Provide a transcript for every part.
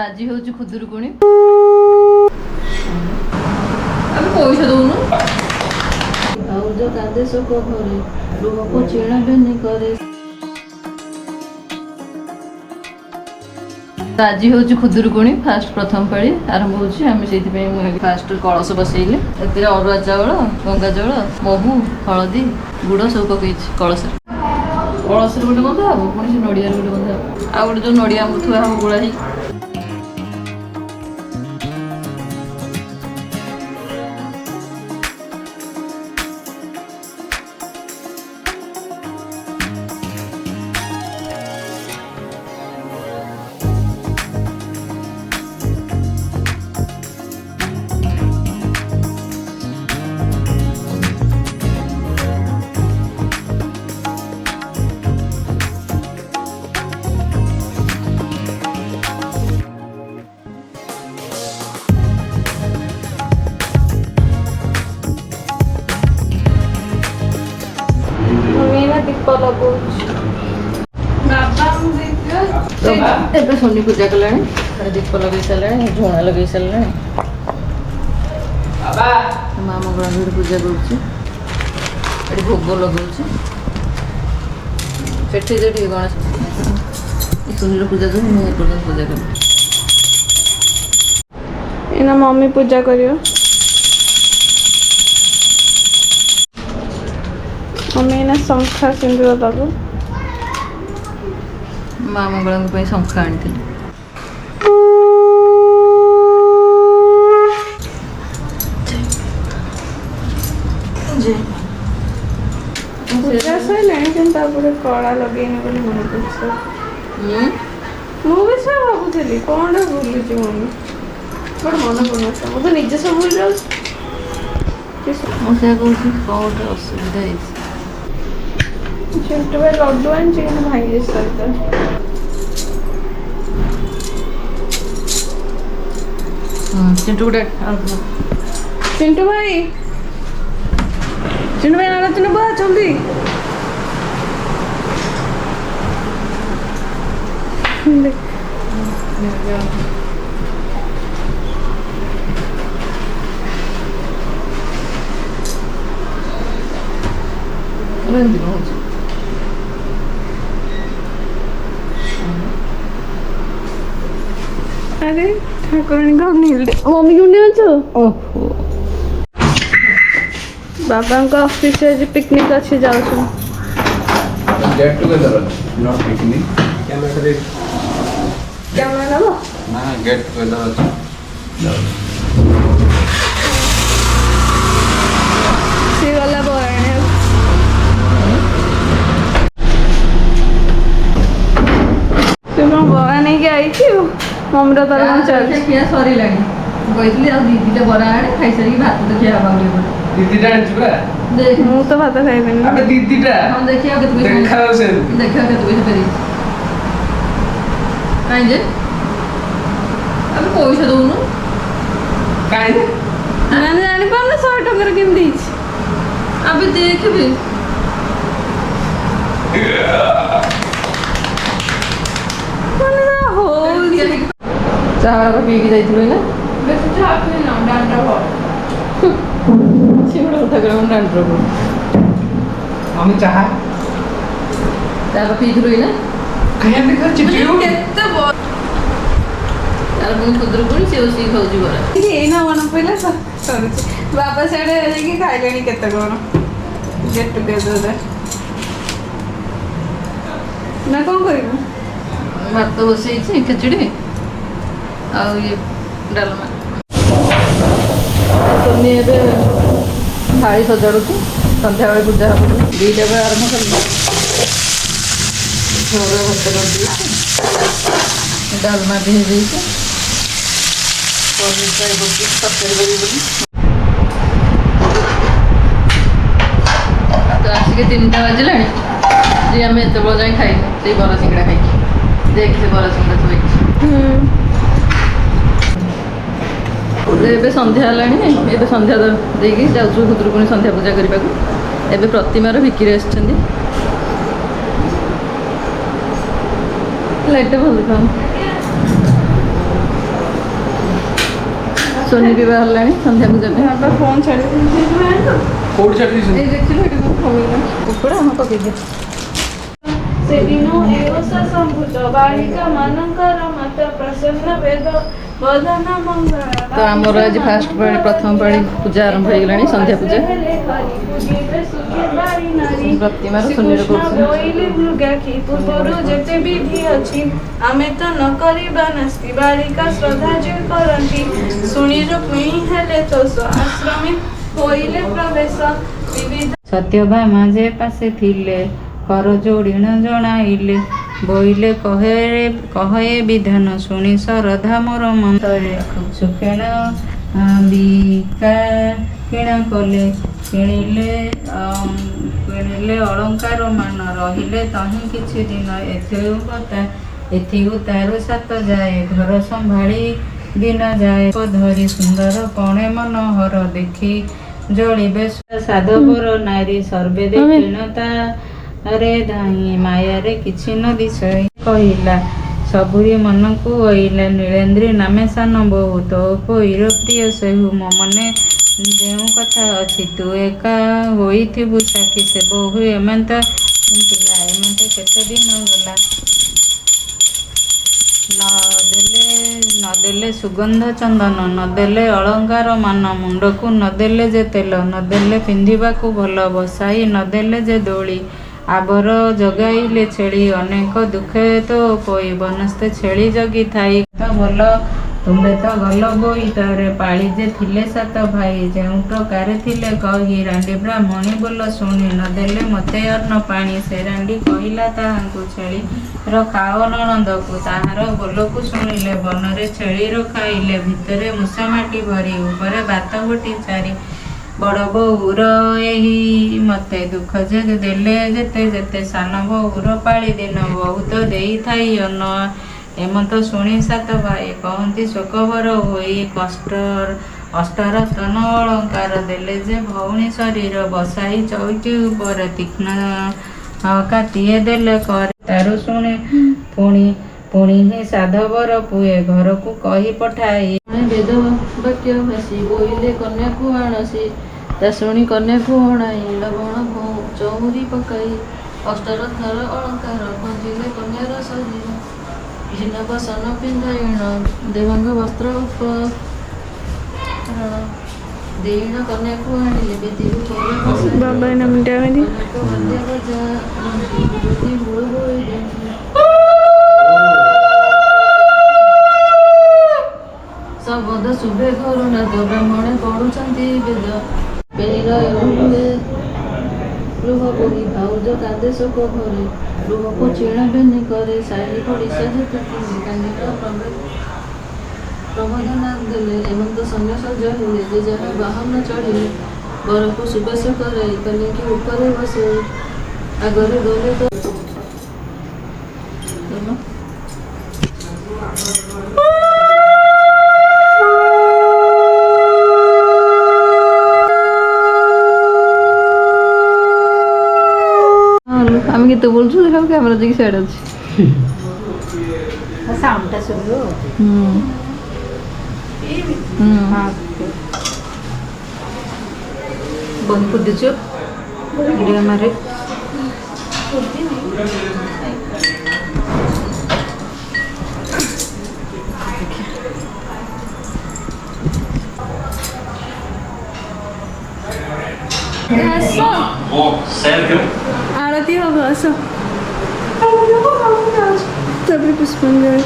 ଆଜି ହେଉଛି ଖୁଦୁରୁକୁଣୀ। ଆମେ ପଇସା ଦଉନୁ। ଆଉ ଯୋଉ କାନ୍ଦେ ଶୋକ ଘରେ ଲୁହକୁ ଚିଣା ବେନି କରେ। ଆଜି ହେଉଛି ଖୁଦୁରୁକୁଣୀ ଫାଷ୍ଟ ପ୍ରଥମ ପାଳି ଆରମ୍ଭ ହେଉଛି। ଆମେ ସେଇଥିପାଇଁ ମୁଁ ଫାଷ୍ଟ କଳସ ବସେଇଲି। ଏଥିରେ ଅରୁଆ ଚାଉଳ, ଗଙ୍ଗା ଜଳ, ମହୁ, ହଳଦୀ, ଗୁଡ଼ ସବୁ ପକେଇଛି କଳସରେ। କଳସରେ ଗୋଟେ ବନ୍ଧା ହବ, ପୁଣି ସେ ନଡ଼ିଆରେ ଗୋଟେ ବନ୍ଧା ହବ, ଆଉ ଗୋଟେ ଯୋଉ ନଡ଼ିଆ ଥୁଆ ହବ ଗୋଳା ହେଇକି। ଦୀପ ଲଗାଉଛି ଏବେ ଶନି ପୂଜା କଲାଣି, ଦୀପ ଲଗେଇ ସାରିଲାଣି, ଝୁଣା ଲଗେଇ ସାରିଲାଣି। ମା ମଙ୍ଗଳାଙ୍କୁ ପୂଜା କରୁଛି, ଏଠି ଭୋଗ ଲଗାଉଛି। ସେଠି ଯୋଉଠି ଗଣେଶ ଶନିର ପୂଜା କରୁ, ମୁଁ ଏପର୍ଯ୍ୟନ୍ତ ପୂଜା କଲି। ଏଇନା ମମ୍ମୀ ପୂଜା କରିବ। ମମ୍ମୀ ଏଇନା ଶଙ୍ଖା ସିନ୍ଦୁର ଦବ। ମା ମଙ୍ଗଳାଙ୍କ ପାଇଁ ଶଙ୍ଖା ଆଣିଥିଲି। ପୂଜା ସରିଲାଣି କିନ୍ତୁ ତାପରେ କଳା ଲଗେଇନି ବୋଲି ମନେ ପଡୁଛି। ମୁଁ ବି ସେ ଭାବୁଥିଲି କଣଟା ଭୁଲୁଛି ମମ୍ମି, ବଟ୍ ମନେ ପଡୁନଥିଲା। ମୁଁ ତ ନିଜେ ସବୁ ଭୁଲି ଯାଉଛି। ମୁଁ ସେୟା କହୁଛି କ'ଣ ଗୋଟେ ଅସୁବିଧା ହେଇଛି। ଚିଣ୍ଟୁ ଭାଇ ଲଡୁ ଆଣିଛି କିନ୍ତୁ ଭାଙ୍ଗି ସହିତ। ଚିଣ୍ଟୁ ଗୋଟେ ଚିଣ୍ଟୁ ଭାଇ ଆଲୋଚନା ବା ଜଲ୍ଦି ଆରେ ଠାକୁରାଣୀଙ୍କ ଅନେଇଲେ ମମ୍ମି କେମିତି ଅଛ? ଓହୋ, ବାବାଙ୍କ ଅଫିସରେ ଆଜି ପିକନିକ୍ ଅଛି, ଯାଉଛୁ। Get together, not picnic. Camera ନେବ? ନା get together ଅଛି। ସିଏ ଗଲା ବରା ଆଣିବାକୁ। ସେ କ'ଣ ବରା ନେଇକି ଆଇଛି, ମମ୍ମିର ତାର କ'ଣ ଚାଲିଛି। ଖିଆ ସରିଲାଣି। ମୁଁ କହିଥିଲି ଆଉ ଦିଟା ବରା ଆଣେ, ଖାଇସାରିକି ଭାତ ତ ଖିଆ ହବା ବୋଲି। ଦିଦିଟା ଆଣିଛୁ ପରା? ମୁଁ ତ ଭାତ ଖାଇବିନି। ଆବେ ଦିଦିଟା ହଁ, ଦେଖିବା କେତେ ପଇସା ଦେଖାଯାଉ ସେମିତି। ଦେଖିବା କେତେ ପଇସା ଫେରିଛି। କାହିଁ ଯେ ଆମେ ପଇସା ଦଉନୁ? କାହିଁ ମାନେ ଜାଣିପାରୁନ 100 ଟଙ୍କାର କେମିତି ହେଇଛି। ଆବେ ଦେଖିବି ଚାହା ପିଇକି ଯାଇଥିଲୁ ନା? ବେଶୀ ଚାହା ପିଇନ, ଡାଣ୍ଡା ଭଲ। ସେ ଗୋଟେ କଥା କହିଲା, ମୁଁ ଡାଣ୍ଡର ଆମେ ଚାହା ଚାହା ପିଇଥିଲୁ ନା? କାହିଁ ଦେଖା ଚିପିଲୁ କେତେ ତାର ପୁଣି ଖୁଦୁରୁକୁଣୀ, ସେ ବସିକି ଖାଉଛି ବରା। ଏଇନା ମନେ ପଇଲା ସରୁଛି। ବାବା ସିଆଡ଼େ ଯାଇକି ଖାଇଲେଣି କେତେ କ'ଣ ଗେଟ୍ ଟୁଗେଦର। ନା କ'ଣ କରିବୁ? ଭାତ ବସେଇଛି, ଖେଚୁଡ଼ି ଆଉ ଇଏ ଡାଲମା। ଶନି ଏବେ ଥାଳି ସଜାଡ଼ୁଛି, ସନ୍ଧ୍ୟାବେଳେ ପୂଜା ହବ। 2ଟା ବେଳେ ଆରମ୍ଭ କଲି। ଅରୁଆ ଭାତ କରିଦେଇଛି, ଡାଲମା ବି ହେଇଯାଇଛି, ପନିର ଫ୍ରାଏ କରୁଛି, ତରକାରୀ କରିବି ବୋଲି। ତ ଆସିକି 3ଟା ବାଜିଲାଣି ଯେ ଆମେ ଏତେବେଳେ ଯାଏଁ ଖାଇନୁ ସେଇ ବରା ସିଙ୍ଗଡ଼ା ଖାଇକି। ଦେଖି ସେ ବରା ସିଙ୍ଗଡ଼ା ସବୁ ହେଇଛି। ଏବେ ସନ୍ଧ୍ୟା ହେଲାଣି, ଏବେ ସନ୍ଧ୍ୟା ଦେଇକି ଯାଉଛୁ ଖୁଦୁରୁକୁଣୀ ସନ୍ଧ୍ୟା ପୂଜା କରିବାକୁ। ଏବେ ପ୍ରତିମାର ବିକିରି ଆସିଛନ୍ତି। ଲାଇଟ୍ଟା ଭଲ ଦେଖାଉନି। सोनी भी बाहर संध्या पूजा में ବାବା ଫୋନ୍ ଛାଡ଼ି ଦେଇଛନ୍ତି କୋଉଠି ଛାଡ଼ି ଦେଇଛନ୍ତି? ଏଇ ଦେଖିଲୁ ଏଠି କ'ଣ କମିଲା କୁକୁଡ଼ା ହଁ ପକେଇଦିଅ। ସେଦିନ ଏ ଓଷା ସମ୍ଭୂତ ବାଳିକା ମାନଙ୍କର ମାତା ପ୍ରସନ୍ନ ବେଦ ବଦନ ମଙ୍ଗଳ ତ ଆମର ଆଜି ଫାଷ୍ଟ ପାଳି ପ୍ରଥମ ପାଳି ପୂଜା ଆରମ୍ଭ ହେଇଗଲାଣି ସନ୍ଧ୍ୟା ପୂଜା। ପ୍ରତିମାର ସୁନିର କରୁଛନ୍ତି। ପୂର୍ବରୁ ଯେତେ ବିଧି ଅଛି ଆମେ ତ ନ କରିବା ନାସ୍ତି ବାଳିକା ଶ୍ରଦ୍ଧା ଯେ କରନ୍ତି ଶୁଣି ରୁକ୍ମିଣୀ ହେଲେ ତୋଷ ଆଶ୍ରମୀ ହୋଇଲେ ପ୍ରବେଶ ବିବିଧ ସତ୍ୟଭାମା ଯେ ପାଶେ ଥିଲେ କର ଯୋଡ଼ିଣ ଜଣାଇଲେ ବୋଇଲେ କହେ ବିଧାନ ଶୁଣି ଶରଧା ମୋର ମନରେ ସୁଖେଣ ବିକା କିଣା କଲେ କିଣିଲେ ଅଳଙ୍କାର ମାନ ରହିଲେ ତହିଁ କିଛି ଦିନ ଏଥିକୁ ତାରୁ ସାତ ଯାଏ ଘର ସମ୍ଭାଳି ଦିନ ଯାଏ ଧରି ସୁନ୍ଦର ପଣେ ମନୋହର ଦେଖି ଜଳିବେ ସାଧବର ନାରୀ ସର୍ବେ ଦେଖିଣତା ରେ ଧାଇଁ ମାୟାରେ କିଛି ନ ଦିଶଇ କହିଲା ସବୁରି ମନକୁ ଅଇଲା ନୀଳେନ୍ଦ୍ରୀ ନାମେ ସାନ ବହୁ ତୋ ପୋଇର ପ୍ରିୟ ସେହୁ ମୋ ମନେ ଯେଉଁ କଥା ଅଛି ତୁ ଏକା ହୋଇଥିବୁ ସାକ୍ଷୀ ସେ ବହୁ ଏମନ୍ତ ପିଲା ଏମନ୍ତ କେତେ ଦିନ ଗଲା ନଦେଲେ ସୁଗନ୍ଧ ଚନ୍ଦନ ନଦେଲେ ଅଳଙ୍କାର ମାନ ମୁଣ୍ଡକୁ ନଦେଲେ ଯେ ତେଲ ନଦେଲେ ପିନ୍ଧିବାକୁ ଭଲ ବସାଇ ନଦେଲେ ଯେ ଦୋଳି ଆବର ଜଗାଇଲେ ଛେଳି ଅନେକ ଦୁଃଖେ ତ ପୋଇ ବନସ୍ତେ ଛେଳି ଜଗିଥାଇ ତ ଭଲ ତୁମେ ତ ଗଲ ବୋଇତରେ ପାଳି ଯେ ଥିଲେ ସାତ ଭାଇ ଯେଉଁ ପ୍ରକାରେ ଥିଲେ କହି ରାଣ୍ଡି ବ୍ରାହ୍ମଣୀ ବୋଲ ଶୁଣି ନଦେଲେ ମୋତେ ଅନ୍ନ ପାଣି ସେ ରାଣ୍ଡି କହିଲା ତାହାଙ୍କୁ ଛେଳି ରଖାଅ ନଣନ୍ଦକୁ ତାହାର ବୋଲକୁ ଶୁଣିଲେ ବନରେ ଛେଳି ରଖାଇଲେ ଭିତରେ ମୂଷା ମାଟି ଭରି ଉପରେ ବାତ ଗୋଟି ଚାରି ବଡ଼ ବୋଉର ଏହି ମତେ ଦୁଃଖ ଯେ ଦେଲେ ଯେତେ ସାନ ବୋଉର ପାଳି ଦିନ ବହୁତ ଦେଇଥାଇ ଅନ୍ନ ଏମନ୍ତ ଶୁଣି ସାତ ଭାଇ କହନ୍ତି ଶୋକଭର ହୋଇ ଅଷ୍ଟରତନ ଅଳଙ୍କାର ଦେଲେ ଯେ ଭଉଣୀ ଶରୀର ବସାଇ ଚୌକି ଉପରେ ତୀକ୍ଷ୍ଣ କାଟିଏ ଦେଲେ କରେ ତାରୁ ଶୁଣି ପୁଣି ହିଁ ସାଧବର ପୁଏ ଘରକୁ କହି ପଠାଇ ବେଦ ବାକ୍ୟ ଭାଷି ବୋଇଲେ କନ୍ୟାକୁ ଆଣସି ତା ଶୁଣି କନ୍ୟାକୁ ଅଣାଇ ଲବଣ ଚଉରି ପକାଇ ଅଷ୍ଟରତ୍ନର ଅଳଙ୍କାର ଖଞ୍ଜିଲେ କନ୍ୟାର ଶରୀର ଝିନ ବସନ ପିନ୍ଧାଇଣ ଦେବାଙ୍ଗ ବସ୍ତ୍ର ଉପରଣ ଦେଇଣ କନ୍ୟାକୁ ଆଣିଲେ ବେଦିରୁ ବାବା ଏଇନା ମିଠା ଖାଇଲି ସବଦ ଶୁଭେ କରୁନାଥ ବ୍ରାହ୍ମଣେ ପଢୁଛନ୍ତି ବେଦ ବେନିର ଲୁହ ବୋହି ଭାଉଜ କାନ୍ଦେ ଶୋକ ଘରେ ଲୁହକୁ ଚିଣ ବେନି କରେ ସାହି ପଡ଼ିଶା ଯେତେ କାନ୍ଦିର ପ୍ରବୋଧନା ଦେଲେ ଏମନ୍ତ ସନ୍ନ୍ୟ ସଜ ହେଲେ ଯେ ଯାହା ବାହନ ଚଢ଼ିଲେ ବରକୁ ସୁବେଶ କରାଇ କନ୍ୟାକି ଉପରେ ବସାଇ ଆଗରେ ଗଲେ ତ আমি কিন্তু বলছো সব ক্যামেরা দিকে সাইড আছে ସାଉଣ୍ଡଟା ଶୁଣିବ ବନ୍ଦ କରିଦେଇଛ ଭିଡ଼ିଓ ମାରେ आरती होगा आसो तभी पुष्पांजलि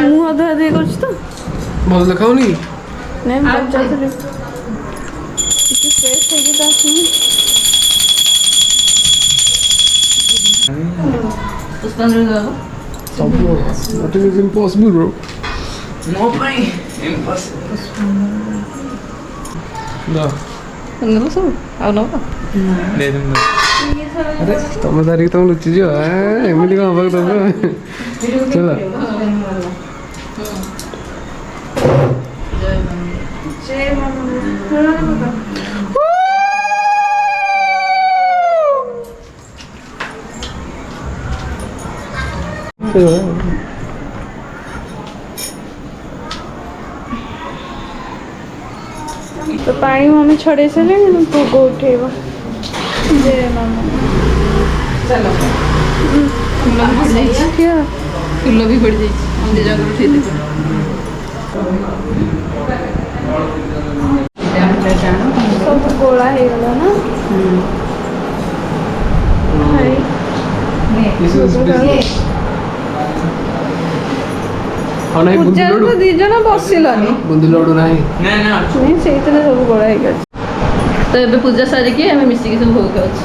मुँह अधा अधे करछ तो ଭଲ ଦେଖାଉନି नहीं बहुत ज्यादा इतने स्ट्रेस है कि ताकि पुष्पांजलि गाओ ସବୁ what is impossible bro ମୋ ପାଇଁ impossible ନା ନେବ ସବୁ ଆଉ ନେବ अरे तुम धरिक तुम लुचिज एमती कौन हवा तुम चलो ତ ପାଣି ମମି ଛଡ଼େଇ ସାରିଲେଣି ମୁଁ ଭୋଗ ଉଠେଇବ ଯେ ମାମା ଠିଆ ଫୁଲ ବି ପଡ଼ିଯାଇଛି ଆମେ ଦୁଇ ଜଣଙ୍କର ଉଠେଇ ଦେବୁ। ସବୁ ଗୋଳା ହେଇଗଲା ନା ଭାଇ ଆଉ ନାହିଁ ବୁନ୍ଦି ପୂଜାରେ ଲଡୁ ତ 2 ଜଣ ବସିଲନି ବୁନ୍ଦି ଲଡୁ ନାହିଁ ନାଇଁ ସେଇଥିରେ ସବୁ ଗୋଳା ହେଇଗଲା। ତ ଏବେ ପୂଜା ସାରିକି ଆମେ ମିଶିକି ସବୁ ଭୋଗ ଖାଉଛୁ।